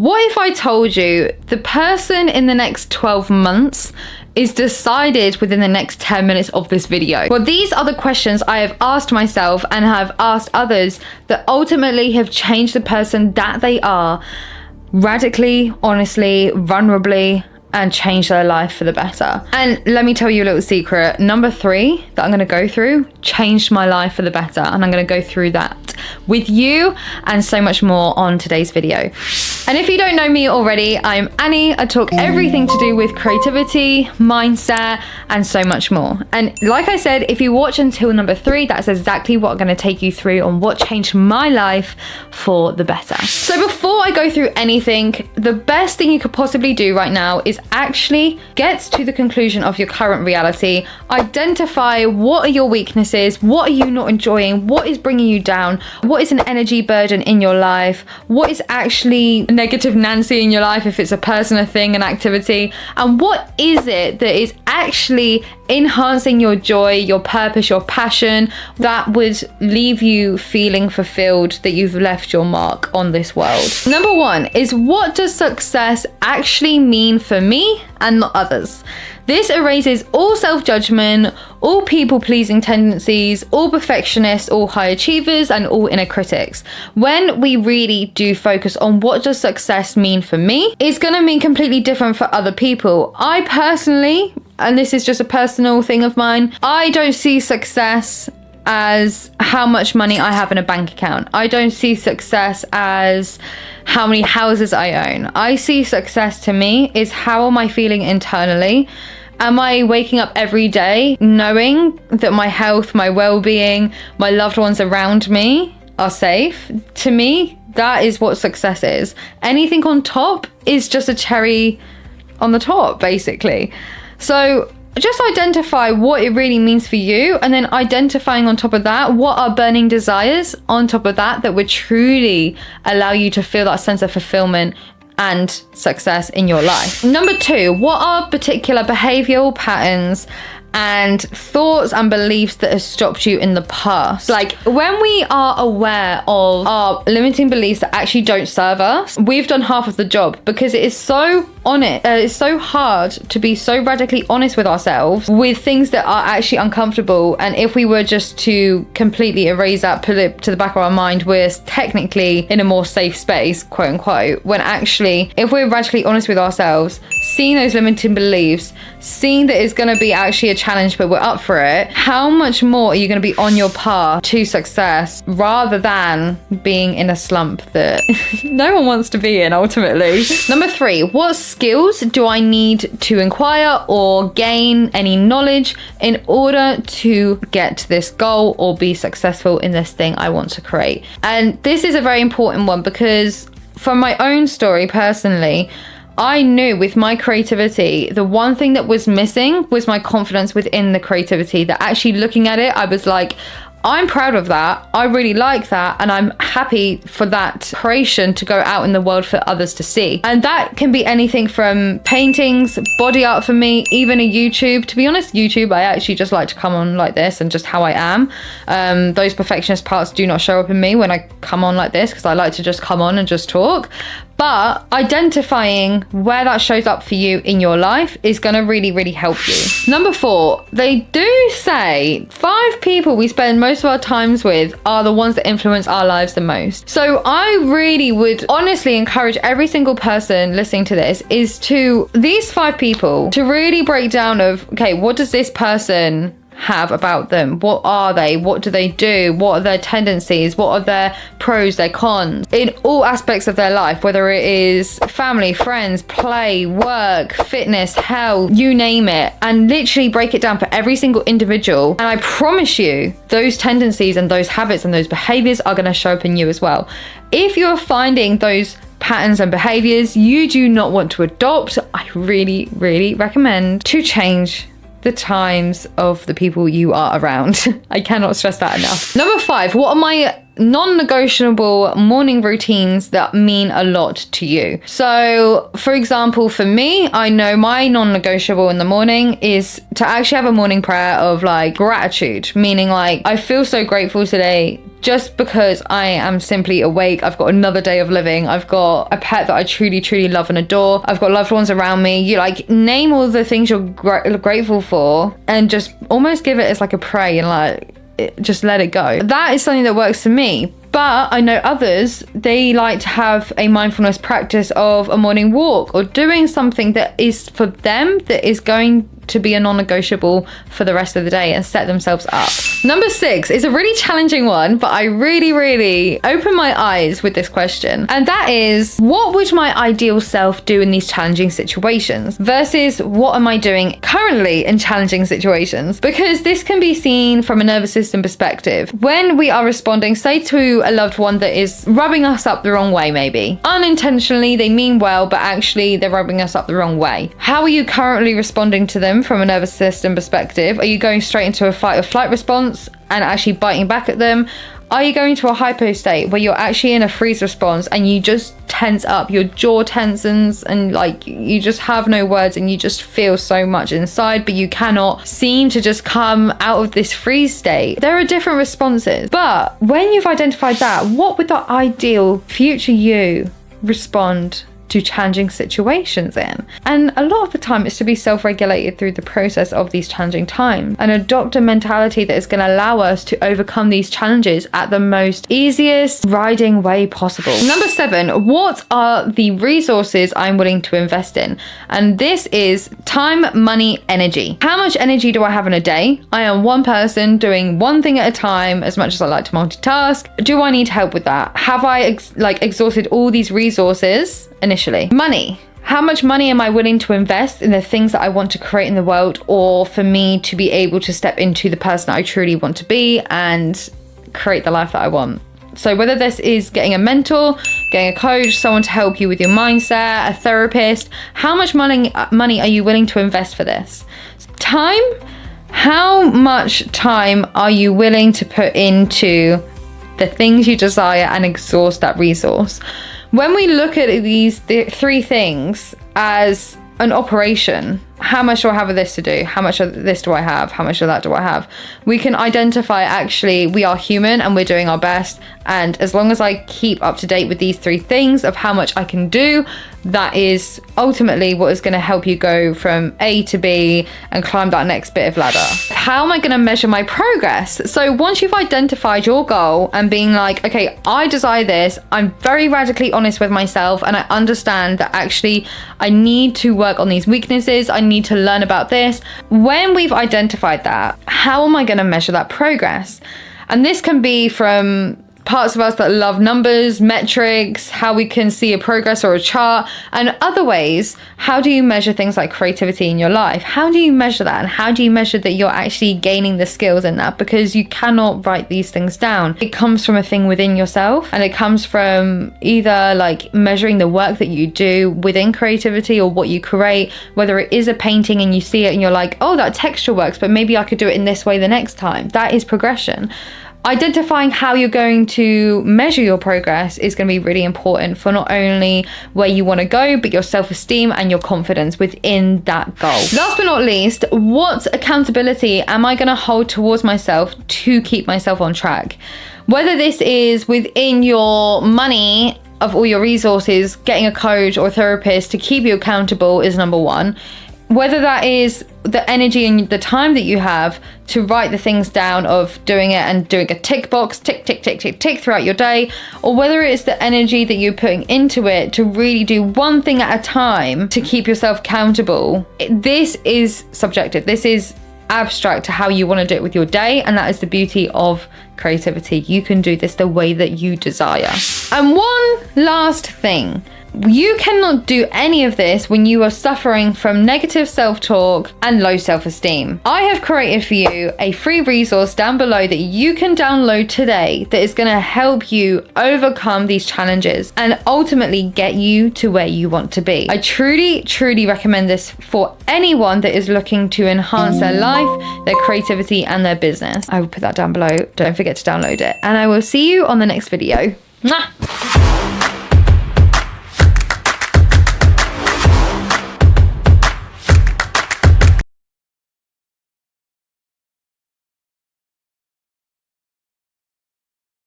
What if I told you the person in the next 12 months is decided within the next 10 minutes of this video? Well, these are the questions I have asked myself and have asked others that ultimately have changed the person that they are radically, honestly, vulnerably, and change their life for the better. And let me tell you a little secret. Number 3 that I'm going to go through changed my life for the better. And I'm going to go through that with you and so much more on today's video. And if you don't know me already, I'm Annie. I talk everything to do with creativity, mindset, and so much more. And like I said, if you watch until number 3, that's exactly what I'm going to take you through on what changed my life for the better. So before I go through anything, the best thing you could possibly do right now is actually get to the conclusion of your current reality. Identify what are your weaknesses, what are you not enjoying, what is bringing you down, what is an energy burden in your life, what is actually negative Nancy in your life if it's a person, a thing, an activity, and what is it that is actually enhancing your joy, your purpose, your passion, that would leave you feeling fulfilled, that you've left your mark on this world. Number 1 is, what does success actually mean for me and not others? This erases all self-judgment, all people-pleasing tendencies, all perfectionists, all high achievers, and all inner critics. When we really do focus on what does success mean for me, it's going to mean completely different for other people. I personally, and this is just a personal thing of mine, I don't see success as how much money I have in a bank account. I don't see success as how many houses I own. I see success to me is, how am I feeling internally? Am I waking up every day knowing that my health, my well-being, my loved ones around me are safe? To me, that is what success is. Anything on top is just a cherry on the top, basically. So just identify what it really means for you, and then identifying on top of that, what are burning desires on top of that that would truly allow you to feel that sense of fulfillment and success in your life. Number 2, what are particular behavioral patterns and thoughts and beliefs that have stopped you in the past? Like, when we are aware of our limiting beliefs that actually don't serve us, we've done half of the job, because it is so it's so hard to be so radically honest with ourselves with things that are actually uncomfortable. And if we were just to completely erase that, put it to the back of our mind, we're technically in a more safe space, quote unquote, when actually, if we're radically honest with ourselves, seeing those limiting beliefs, seeing that it's going to be actually a challenge but we're up for it, how much more are you going to be on your path to success, rather than being in a slump that no one wants to be in ultimately. Number 3, what skills do I need to acquire or gain any knowledge in order to get to this goal or be successful in this thing I want to create? And this is a very important one, because from my own story personally, I knew with my creativity, the one thing that was missing was my confidence within the creativity, that actually looking at it, I was like, I'm proud of that. I really like that. And I'm happy for that creation to go out in the world for others to see. And that can be anything from paintings, body art for me, even a YouTube. To be honest, YouTube, I actually just like to come on like this and just how I am. Those perfectionist parts do not show up in me when I come on like this, because I like to just come on and just talk. But identifying where that shows up for you in your life is going to really, really help you. Number 4, they do say 5 people we spend most of our times with are the ones that influence our lives the most. So I really would honestly encourage every single person listening to this is to, these 5 people, to really break down of, okay, what does this person have about them? What are they? What do they do? What are their tendencies? What are their pros, their cons in all aspects of their life, whether it is family, friends, play, work, fitness, health, you name it, and literally break it down for every single individual. And I promise you, those tendencies and those habits and those behaviors are going to show up in you as well. If you're finding those patterns and behaviors you do not want to adopt, I really, really recommend to change the times of the people you are around. I cannot stress that enough. Number 5, what are my non-negotiable morning routines that mean a lot to you. So for example, for me, I know my non-negotiable in the morning is to actually have a morning prayer of like gratitude, meaning like I feel so grateful today just because I am simply awake. I've got another day of living. I've got a pet that I truly, truly love and adore. I've got loved ones around me. You like name all the things you're grateful for and just almost give it as like a pray and like just let it go. That is something that works for me. But I know others, they like to have a mindfulness practice of a morning walk or doing something that is for them, that is going to be a non-negotiable for the rest of the day and set themselves up. Number 6 is a really challenging one, but I really opened my eyes with this question. And that is, what would my ideal self do in these challenging situations versus what am I doing currently in challenging situations? Because this can be seen from a nervous system perspective. When we are responding, say to a loved one that is rubbing us up the wrong way, maybe unintentionally, they mean well, but actually they're rubbing us up the wrong way. How are you currently responding to them from a nervous system perspective? Are you going straight into a fight or flight response and actually biting back at them? Are you going to a hypo state where you're actually in a freeze response and you just tense up, your jaw tensens and like you just have no words and you just feel so much inside, but you cannot seem to just come out of this freeze state? There are different responses, but when you've identified that, what would the ideal future you respond to challenging situations in? And a lot of the time it's to be self-regulated through the process of these challenging times and adopt a mentality that is going to allow us to overcome these challenges at the most easiest riding way possible. Number 7, what are the resources I'm willing to invest in? And this is time, money, energy. How much energy do I have in a day? I am one person doing one thing at a time. As much as I like to multitask, do I need help with that? Have I exhausted all these resources initially? Money. How much money am I willing to invest in the things that I want to create in the world, or for me to be able to step into the person I truly want to be and create the life that I want? So whether this is getting a mentor, getting a coach, someone to help you with your mindset, a therapist, how much money are you willing to invest for this? Time. How much time are you willing to put into the things you desire and exhaust that resource? When we look at these 3 things as an operation, how much do I have of this to do? How much of this do I have? How much of that do I have? We can identify actually we are human and we're doing our best. And as long as I keep up to date with these 3 things of how much I can do, that is ultimately what is going to help you go from A to B and climb that next bit of ladder. How am I going to measure my progress? So once you've identified your goal and being like, okay, I desire this, I'm very radically honest with myself and I understand that actually I need to work on these weaknesses. I need to learn about this. When we've identified that, how am I going to measure that progress? And this can be from parts of us that love numbers, metrics, how we can see a progress or a chart, and other ways. How do you measure things like creativity in your life? How do you measure that? And how do you measure that you're actually gaining the skills in that? Because you cannot write these things down. It comes from a thing within yourself, and it comes from either like measuring the work that you do within creativity or what you create, whether it is a painting and you see it and you're like, oh, that texture works, but maybe I could do it in this way the next time. That is progression. Identifying how you're going to measure your progress is going to be really important for not only where you want to go, but your self-esteem and your confidence within that goal. Last but not least, what accountability am I going to hold towards myself to keep myself on track? Whether this is within your money of all your resources, getting a coach or therapist to keep you accountable is number 1. Whether that is the energy and the time that you have to write the things down of doing it and doing a tick box, tick, tick, tick, tick, tick throughout your day, or whether it's the energy that you're putting into it to really do one thing at a time to keep yourself accountable. This is subjective. This is abstract to how you want to do it with your day, and that is the beauty of creativity. You can do this the way that you desire. And one last thing. You cannot do any of this when you are suffering from negative self-talk and low self-esteem. I have created for you a free resource down below that you can download today that is going to help you overcome these challenges and ultimately get you to where you want to be. I truly, truly recommend this for anyone that is looking to enhance their life, their creativity, and their business. I will put that down below. Don't forget to download it. And I will see you on the next video. Mwah!